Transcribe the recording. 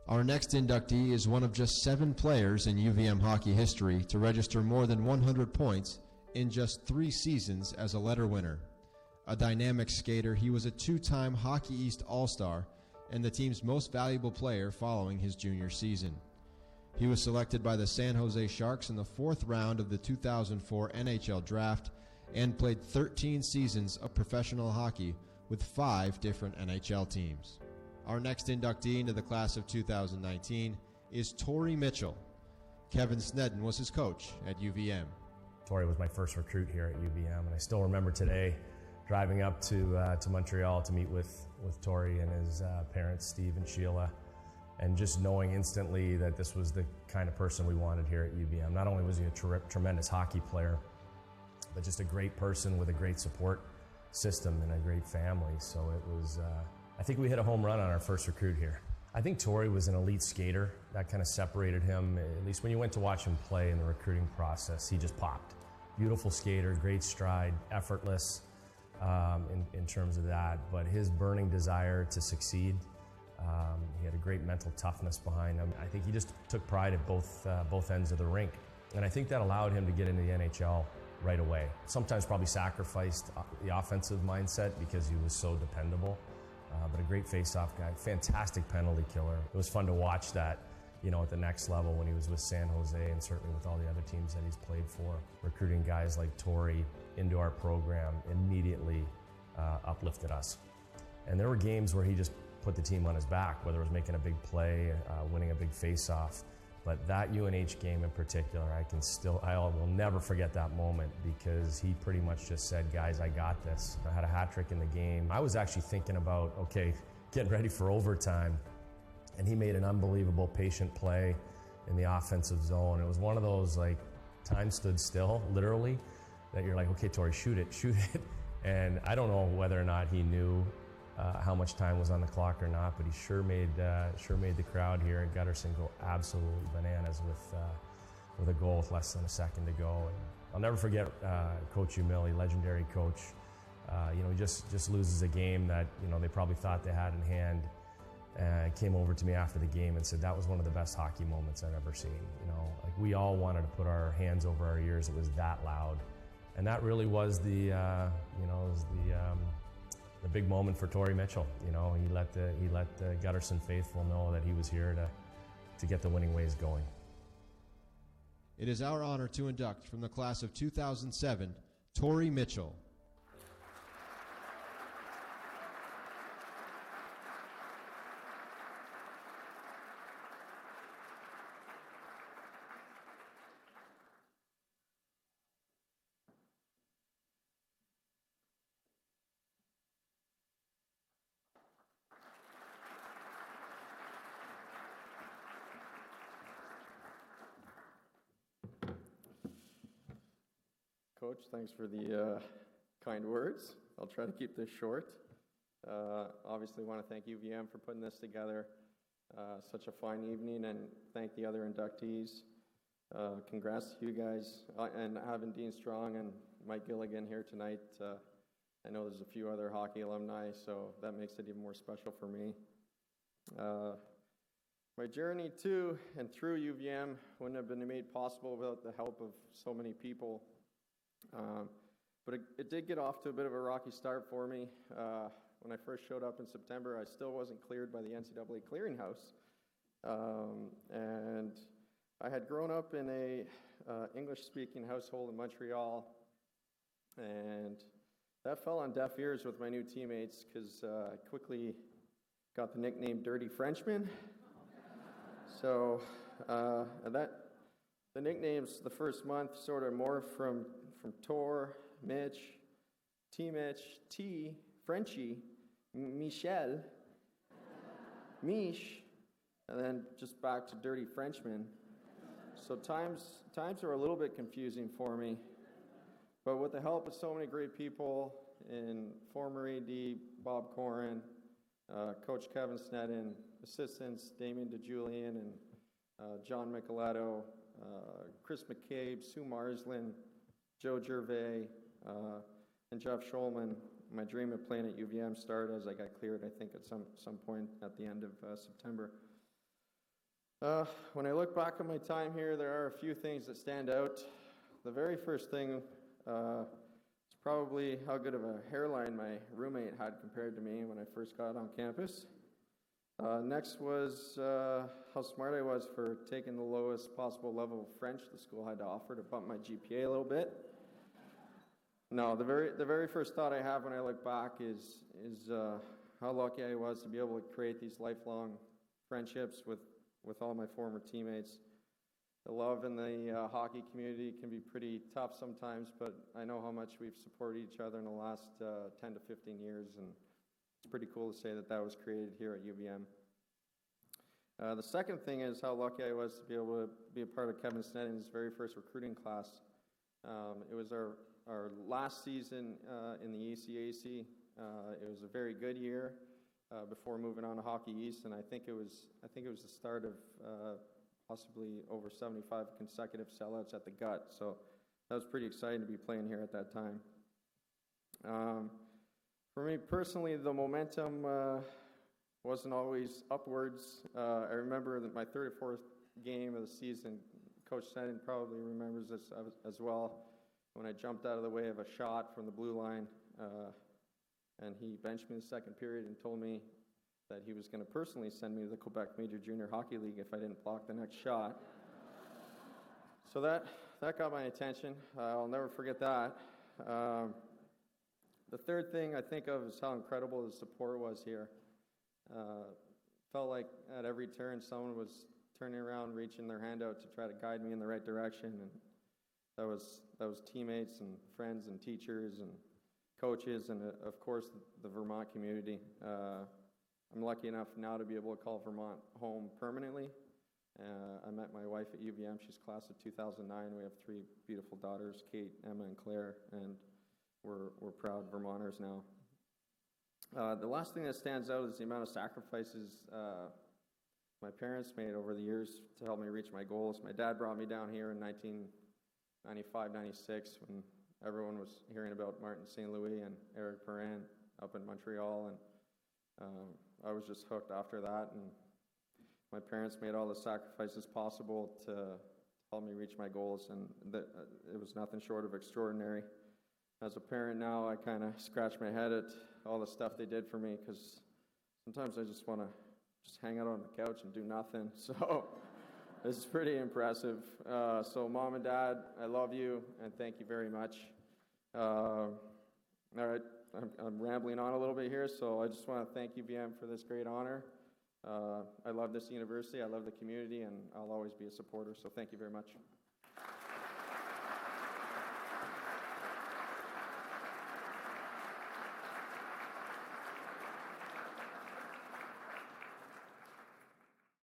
Our next inductee is one of just 7 players in UVM hockey history to register more than 100 points in just 3 seasons as a letter winner. A dynamic skater, he was a 2-time Hockey East All-Star and the team's most valuable player following his junior season. He was selected by the San Jose Sharks in the 4th round of the 2004 NHL Draft and played 13 seasons of professional hockey with 5 different NHL teams. Our next inductee into the class of 2019 is Torrey Mitchell. Kevin Snedden was his coach at UVM. Torrey was my first recruit here at UVM, and I still remember today driving up to Montreal to meet with Torrey and his parents, Steve and Sheila, and just knowing instantly that this was the kind of person we wanted here at UVM. Not only was he a tremendous hockey player, but just a great person with a great support system and a great family. So it was, I think we hit a home run on our first recruit here. I think Torrey was an elite skater. That kind of separated him, at least when you went to watch him play in the recruiting process, he just popped. Beautiful skater, great stride, effortless in terms of that, but his burning desire to succeed, he had a great mental toughness behind him. I think he just took pride at both ends of the rink, and I think that allowed him to get into the NHL right away. Sometimes probably sacrificed the offensive mindset because he was so dependable. But a great face-off guy, fantastic penalty killer. It was fun to watch that, at the next level when he was with San Jose and certainly with all the other teams that he's played for. Recruiting guys like Torrey into our program immediately uplifted us. And there were games where he just put the team on his back, whether it was making a big play, winning a big face-off. But that UNH game in particular, I will never forget that moment because he pretty much just said, guys, I got this. I had a hat trick in the game. I was actually thinking about, okay, getting ready for overtime. And he made an unbelievable patient play in the offensive zone. It was one of those, time stood still, literally, that you're like, okay, Torrey, shoot it. And I don't know whether or not he knew how much time was on the clock or not, but he sure made the crowd here in Gutterson go absolutely bananas with a goal with less than a second to go. And I'll never forget Coach Umili, legendary coach. He just loses a game that they probably thought they had in hand. Came over to me after the game and said that was one of the best hockey moments I've ever seen. We all wanted to put our hands over our ears. It was that loud, and that really was the big moment for Torrey Mitchell. He let the Gutterson faithful know that he was here to get the winning ways going. It is our honor to induct from the class of 2007, Torrey Mitchell. Coach, thanks for the kind words. I'll try to keep this short. Obviously want to thank UVM for putting this together. Such a fine evening, and thank the other inductees. Congrats to you guys, and having Dean Strong and Mike Gilligan here tonight. I know there's a few other hockey alumni, so that makes it even more special for me. My journey to and through UVM wouldn't have been made possible without the help of so many people. But it did get off to a bit of a rocky start for me. When I first showed up in September, I still wasn't cleared by the NCAA clearinghouse. And I had grown up in a English-speaking household in Montreal, and that fell on deaf ears with my new teammates because I quickly got the nickname Dirty Frenchman. So the nicknames the first month sort of morphed from Tor, Mitch, T-Mitch, T, Frenchie, Michel, Mish, and then just back to Dirty Frenchman. So times are a little bit confusing for me, but with the help of so many great people, in former AD Bob Corin, Coach Kevin Snedden, assistants Damien DeJulian and John Micheletto, Chris McCabe, Sue Marsland, Joe Gervais, and Jeff Schulman. My dream of playing at UVM started as I got cleared, I think, at some point at the end of September. When I look back on my time here, there are a few things that stand out. The very first thing is probably how good of a hairline my roommate had compared to me when I first got on campus. Next was how smart I was for taking the lowest possible level of French the school had to offer to bump my GPA a little bit. No, the very first thought I have when I look back is how lucky I was to be able to create these lifelong friendships with all my former teammates. The love in the hockey community can be pretty tough sometimes, but I know how much we've supported each other in the last 10 to 15 years, and it's pretty cool to say that that was created here at UVM. The second thing is how lucky I was to be able to be a part of Kevin Snedden's very first recruiting class. It was our last season in the ECAC. It was a very good year before moving on to Hockey East, and I think it was the start of possibly over 75 consecutive sellouts at the Gut. So that was pretty exciting to be playing here at that time. For me personally, the momentum wasn't always upwards. I remember that my third or fourth game of the season, Coach Snedden probably remembers this as well, when I jumped out of the way of a shot from the blue line, and he benched me in the second period and told me that he was going to personally send me to the Quebec Major Junior Hockey League if I didn't block the next shot. So that got my attention. I'll never forget that. The third thing I think of is how incredible the support was here. Felt like at every turn someone was turning around, reaching their hand out to try to guide me in the right direction, and that was teammates and friends and teachers and coaches and of course the Vermont community. I'm lucky enough now to be able to call Vermont home permanently. I met my wife at UVM. She's class of 2009. We have 3 beautiful daughters, Kate, Emma, and Claire, and we're proud Vermonters now. The last thing that stands out is the amount of sacrifices my parents made over the years to help me reach my goals. My dad brought me down here in 1995, 96 when everyone was hearing about Martin St. Louis and Eric Perrin up in Montreal, and I was just hooked after that, and my parents made all the sacrifices possible to help me reach my goals, and it was nothing short of extraordinary. As a parent now, I kind of scratch my head at all the stuff they did for me, because sometimes I just want to just hang out on the couch and do nothing. So it's pretty impressive. So Mom and Dad, I love you, and thank you very much. All right, I'm rambling on a little bit here, so I just want to thank UVM for this great honor. I love this university, I love the community, and I'll always be a supporter, so thank you very much.